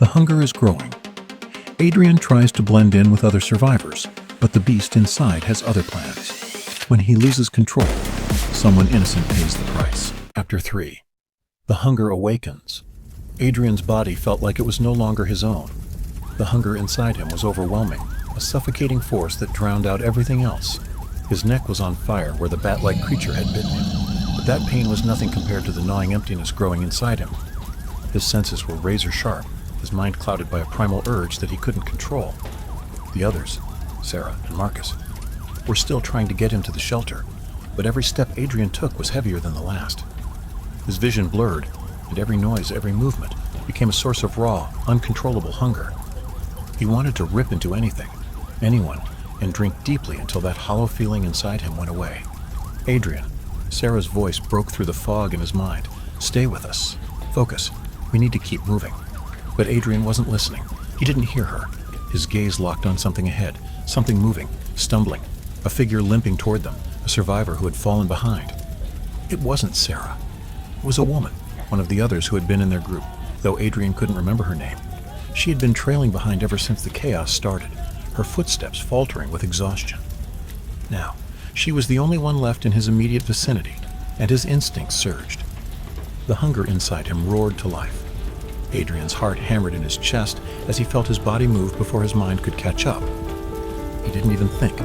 The hunger is growing. Adrian tries to blend in with other survivors, but the beast inside has other plans. When he loses control, someone innocent pays the price. Chapter 3. The hunger awakens. Adrian's body felt like it was no longer his own. The hunger inside him was overwhelming, a suffocating force that drowned out everything else. His neck was on fire where the bat-like creature had bitten him, but that pain was nothing compared to the gnawing emptiness growing inside him. His senses were razor sharp, his mind clouded by a primal urge that he couldn't control. The others, Sarah and Marcus, were still trying to get him to the shelter, but every step Adrian took was heavier than the last. His vision blurred, and every noise, every movement, became a source of raw, uncontrollable hunger. He wanted to rip into anything, anyone, and drink deeply until that hollow feeling inside him went away. Adrian, Sarah's voice broke through the fog in his mind. Stay with us. Focus. We need to keep moving. But Adrian wasn't listening. He didn't hear her. His gaze locked on something ahead, something moving, stumbling, a figure limping toward them, a survivor who had fallen behind. It wasn't Sarah. It was a woman, one of the others who had been in their group, though Adrian couldn't remember her name. She had been trailing behind ever since the chaos started, her footsteps faltering with exhaustion. Now, she was the only one left in his immediate vicinity, and his instincts surged. The hunger inside him roared to life. Adrian's heart hammered in his chest as he felt his body move before his mind could catch up. He didn't even think.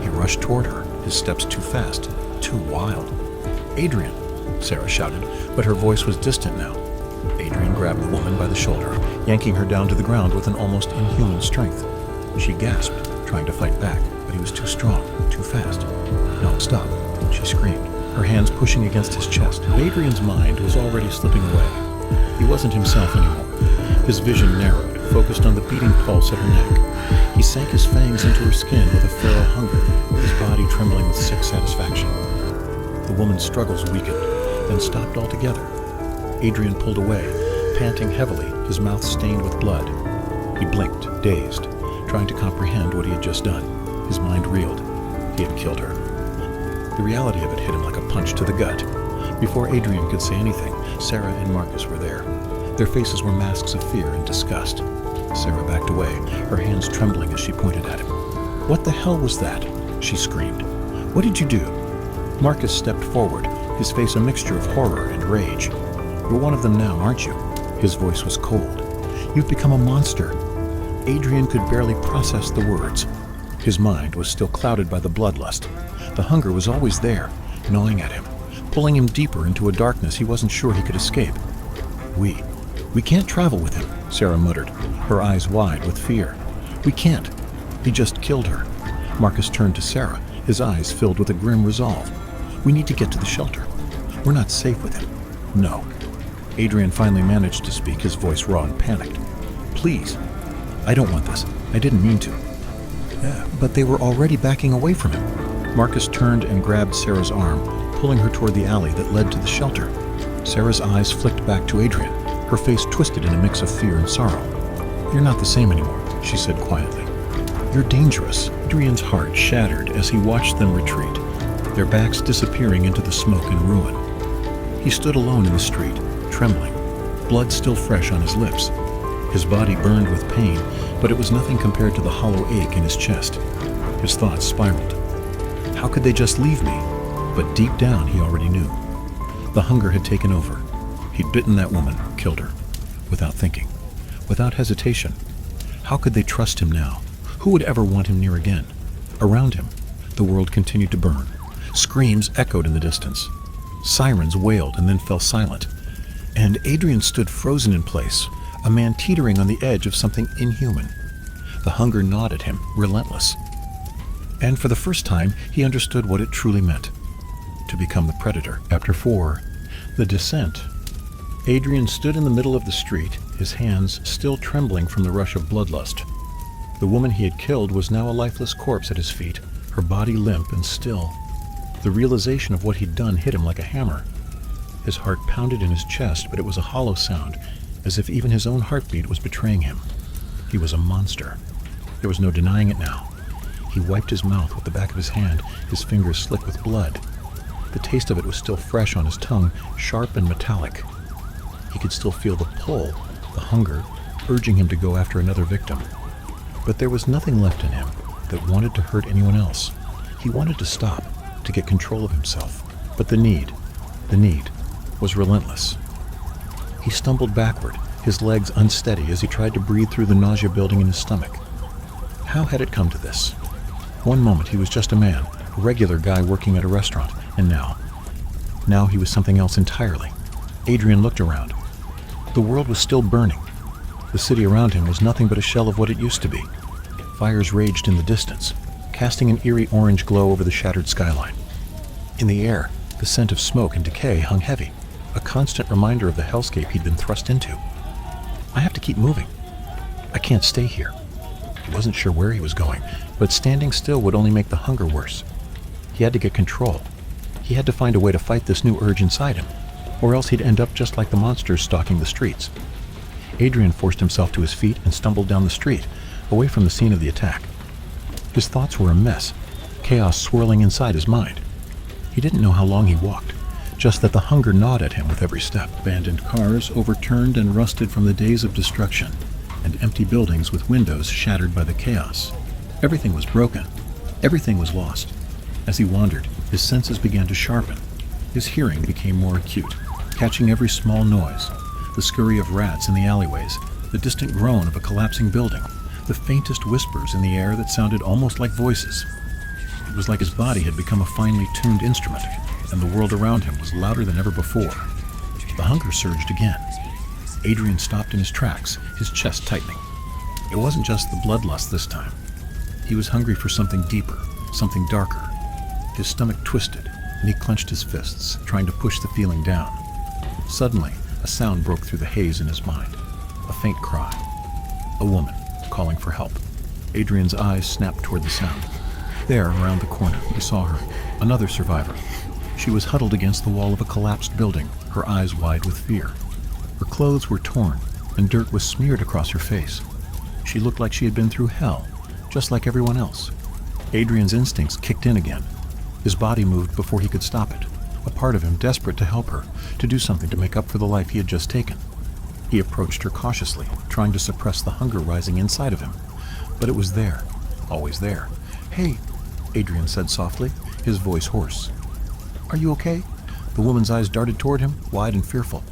He rushed toward her, his steps too fast, too wild. Adrian, Sarah shouted, but her voice was distant now. Adrian grabbed the woman by the shoulder, yanking her down to the ground with an almost inhuman strength. She gasped, trying to fight back, but he was too strong, too fast. No, stop, she screamed, her hands pushing against his chest. Adrian's mind was already slipping away. He wasn't himself anymore. His vision narrowed, focused on the beating pulse at her neck. He sank his fangs into her skin with a feral hunger, his body trembling with sick satisfaction. The woman's struggles weakened, then stopped altogether. Adrian pulled away, panting heavily, his mouth stained with blood. He blinked, dazed, trying to comprehend what he had just done. His mind reeled. He had killed her. The reality of it hit him like a punch to the gut. Before Adrian could say anything, Sarah and Marcus were there. Their faces were masks of fear and disgust. Sarah backed away, her hands trembling as she pointed at him. "What the hell was that?" she screamed. "What did you do?" Marcus stepped forward, his face a mixture of horror and rage. "You're one of them now, aren't you?" His voice was cold. "You've become a monster." Adrian could barely process the words. His mind was still clouded by the bloodlust. The hunger was always there, gnawing at him, pulling him deeper into a darkness he wasn't sure he could escape. We can't travel with him," Sarah muttered, her eyes wide with fear. "We can't. He just killed her." Marcus turned to Sarah, his eyes filled with a grim resolve. "We need to get to the shelter. We're not safe with him." "No." Adrian finally managed to speak, his voice raw and panicked. "Please. I don't want this. I didn't mean to." But they were already backing away from him. Marcus turned and grabbed Sarah's arm, pulling her toward the alley that led to the shelter. Sarah's eyes flicked back to Adrian, her face twisted in a mix of fear and sorrow. "You're not the same anymore," she said quietly. "You're dangerous." Adrian's heart shattered as he watched them retreat, their backs disappearing into the smoke and ruin. He stood alone in the street, trembling, blood still fresh on his lips. His body burned with pain, but it was nothing compared to the hollow ache in his chest. His thoughts spiraled. How could they just leave me? But deep down, he already knew. The hunger had taken over. He'd bitten that woman, killed her, without thinking, without hesitation. How could they trust him now? Who would ever want him near again? Around him, the world continued to burn. Screams echoed in the distance. Sirens wailed and then fell silent. And Adrian stood frozen in place, a man teetering on the edge of something inhuman. The hunger gnawed at him, relentless. And for the first time, he understood what it truly meant, to become the predator. Chapter 4. The Descent. Adrian stood in the middle of the street, his hands still trembling from the rush of bloodlust. The woman he had killed was now a lifeless corpse at his feet, her body limp and still. The realization of what he'd done hit him like a hammer. His heart pounded in his chest, but it was a hollow sound, as if even his own heartbeat was betraying him. He was a monster. There was no denying it now. He wiped his mouth with the back of his hand, his fingers slick with blood. The taste of it was still fresh on his tongue, sharp and metallic. He could still feel the pull, the hunger, urging him to go after another victim. But there was nothing left in him that wanted to hurt anyone else. He wanted to stop, to get control of himself. But the need was relentless. He stumbled backward, his legs unsteady as he tried to breathe through the nausea building in his stomach. How had it come to this? One moment he was just a man, a regular guy working at a restaurant, and now he was something else entirely. Adrian looked around. The world was still burning. The city around him was nothing but a shell of what it used to be. Fires raged in the distance, casting an eerie orange glow over the shattered skyline. In the air, the scent of smoke and decay hung heavy, a constant reminder of the hellscape he'd been thrust into. I have to keep moving. I can't stay here. He wasn't sure where he was going, but standing still would only make the hunger worse. He had to get control. He had to find a way to fight this new urge inside him, or else he'd end up just like the monsters stalking the streets. Adrian forced himself to his feet and stumbled down the street, away from the scene of the attack. His thoughts were a mess, chaos swirling inside his mind. He didn't know how long he walked, just that the hunger gnawed at him with every step. Abandoned cars, overturned and rusted from the days of destruction, and empty buildings with windows shattered by the chaos. Everything was broken. Everything was lost. As he wandered, his senses began to sharpen. His hearing became more acute, catching every small noise, the scurry of rats in the alleyways, the distant groan of a collapsing building, the faintest whispers in the air that sounded almost like voices. It was like his body had become a finely tuned instrument, and the world around him was louder than ever before. The hunger surged again. Adrian stopped in his tracks, his chest tightening. It wasn't just the bloodlust this time. He was hungry for something deeper, something darker. His stomach twisted, and he clenched his fists, trying to push the feeling down. Suddenly, a sound broke through the haze in his mind. A faint cry. A woman calling for help. Adrian's eyes snapped toward the sound. There, around the corner, he saw her, another survivor. She was huddled against the wall of a collapsed building, her eyes wide with fear. Her clothes were torn, and dirt was smeared across her face. She looked like she had been through hell, just like everyone else. Adrian's instincts kicked in again. His body moved before he could stop it, a part of him desperate to help her, to do something to make up for the life he had just taken. He approached her cautiously, trying to suppress the hunger rising inside of him. But it was there, always there. "Hey," Adrian said softly, his voice hoarse. "Are you okay?" The woman's eyes darted toward him, wide and fearful.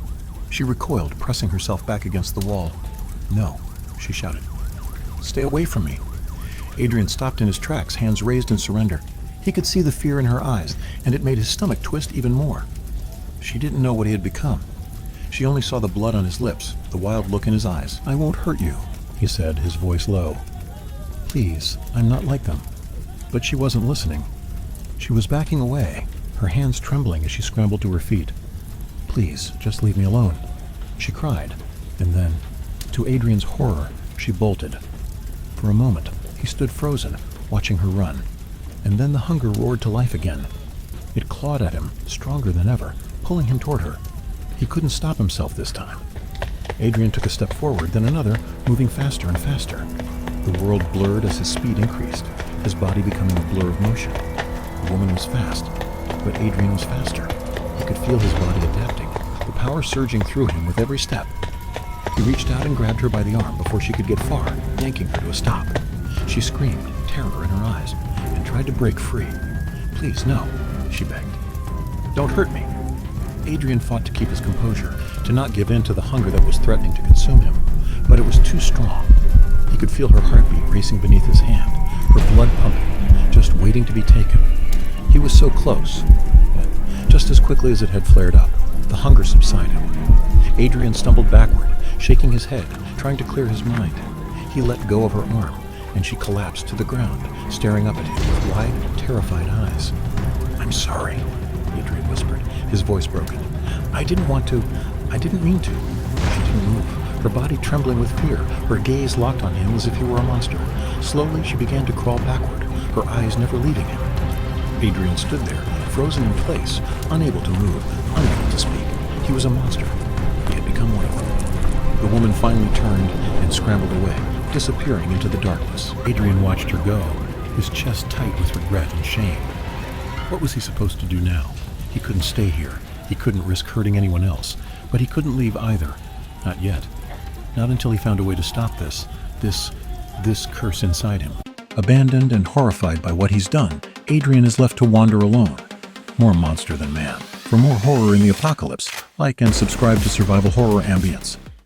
She recoiled, pressing herself back against the wall. "No," she shouted. "Stay away from me." Adrian stopped in his tracks, hands raised in surrender. He could see the fear in her eyes, and it made his stomach twist even more. She didn't know what he had become. She only saw the blood on his lips, the wild look in his eyes. "I won't hurt you," he said, his voice low. "Please, I'm not like them." But she wasn't listening. She was backing away, her hands trembling as she scrambled to her feet. "Please, just leave me alone," she cried, and then, to Adrian's horror, she bolted. For a moment, he stood frozen, watching her run, and then the hunger roared to life again. It clawed at him, stronger than ever, pulling him toward her. He couldn't stop himself this time. Adrian took a step forward, then another, moving faster and faster. The world blurred as his speed increased, his body becoming a blur of motion. The woman was fast, but Adrian was faster. He could feel his body adapting, the power surging through him with every step. He reached out and grabbed her by the arm before she could get far, yanking her to a stop. She screamed, terror in her eyes, and tried to break free. "Please, no," she begged. "Don't hurt me." Adrian fought to keep his composure, to not give in to the hunger that was threatening to consume him, but it was too strong. He could feel her heartbeat racing beneath his hand, her blood pumping, just waiting to be taken. He was so close, but just as quickly as it had flared up, the hunger subsided. Adrian stumbled backward, shaking his head, trying to clear his mind. He let go of her arm, and she collapsed to the ground, staring up at him with wide, terrified eyes. "I'm sorry," Adrian whispered, his voice broken. I didn't mean to." She didn't move, her body trembling with fear, her gaze locked on him as if he were a monster. Slowly, she began to crawl backward, her eyes never leaving him. Adrian stood there, frozen in place, unable to move, unable to speak. He was a monster. He had become one of them. The woman finally turned and scrambled away, disappearing into the darkness. Adrian watched her go, his chest tight with regret and shame. What was he supposed to do now? He couldn't stay here. He couldn't risk hurting anyone else, but he couldn't leave either. Not yet. Not until he found a way to stop this curse inside him. Abandoned and horrified by what he's done, Adrian is left to wander alone. More monster than man. For more horror in the apocalypse, like and subscribe to Survival Horror Ambience.